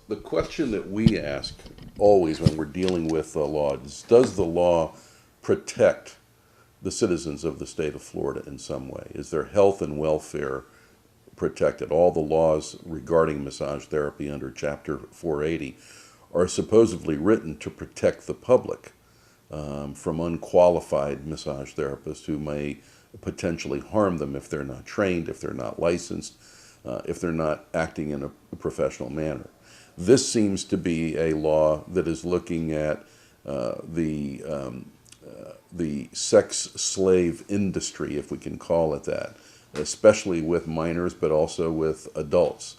The question that we ask always when we're dealing with the law is, does the law protect the citizens of the state of Florida in some way? Is their health and welfare protected? All the laws regarding massage therapy under Chapter 480 are supposedly written to protect the public from unqualified massage therapists who may potentially harm them if they're not trained, if they're not licensed, if they're not acting in a professional manner. This seems to be a law that is looking at the sex slave industry, if we can call it that, especially with minors, but also with adults,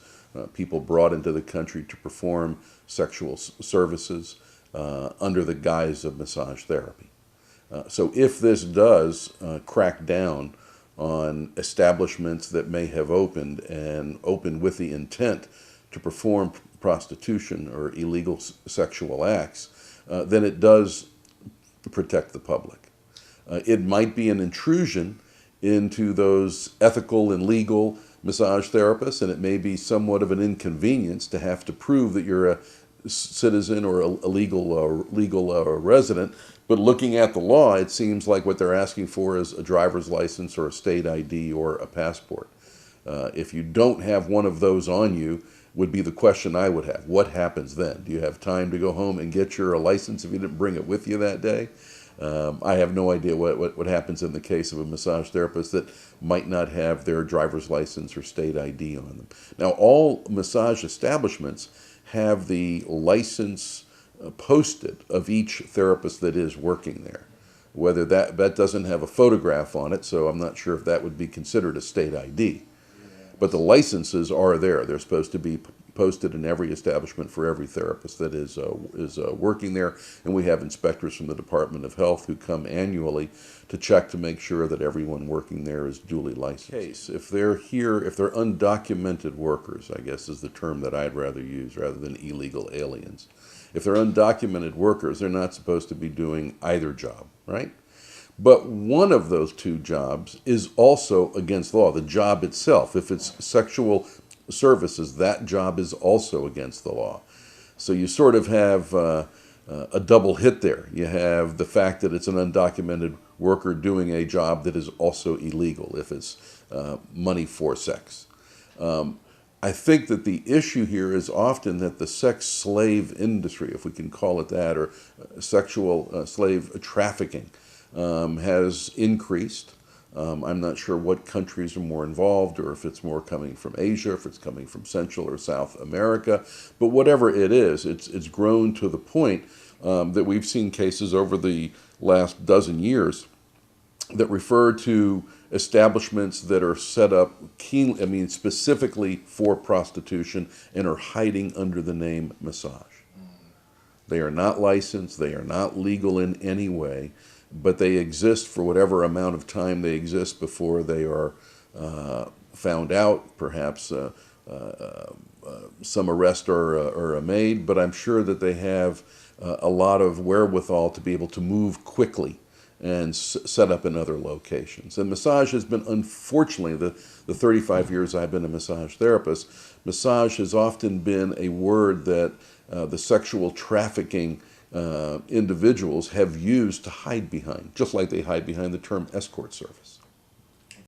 people brought into the country to perform sexual services under the guise of massage therapy. So if this does crack down on establishments that may have opened with the intent to perform prostitution or illegal sexual acts, then it does protect the public. It might be an intrusion into those ethical and legal massage therapists, and it may be somewhat of an inconvenience to have to prove that you're a citizen or a legal resident. But looking at the law, it seems like what they're asking for is a driver's license or a state ID or a passport. If you don't have one of those on you, would be the question I would have. What happens then? Do you have time to go home and get your license if you didn't bring it with you that day? I have no idea what happens in the case of a massage therapist that might not have their driver's license or state ID on them. Now, all massage establishments have the license posted of each therapist that is working there. Whether that doesn't have a photograph on it, so I'm not sure if that would be considered a state ID. But the licenses are there. They're supposed to be posted in every establishment for every therapist that is working there. And we have inspectors from the Department of Health who come annually to check to make sure that everyone working there is duly licensed. If they're undocumented workers, I guess is the term that I'd rather use rather than illegal aliens. If they're undocumented workers, they're not supposed to be doing either job, right? But one of those two jobs is also against the law, the job itself. If it's sexual services, that job is also against the law. So you sort of have a double hit there. You have the fact that it's an undocumented worker doing a job that is also illegal if it's money for sex. I think that the issue here is often that the sex slave industry, if we can call it that, or sexual slave trafficking, has increased. I'm not sure what countries are more involved, or if it's more coming from Asia, if it's coming from Central or South America. But whatever it is, it's grown to the point that we've seen cases over the last dozen years that refer to establishments that are set up specifically for prostitution and are hiding under the name massage. They are not licensed, they are not legal in any way, but they exist for whatever amount of time they exist before they are found out. Perhaps some arrest are made, but I'm sure that they have a lot of wherewithal to be able to move quickly and set up in other locations. And massage has been, unfortunately, the 35 years I've been a massage therapist, massage has often been a word that the sexual trafficking individuals have used to hide behind, just like they hide behind the term escort service.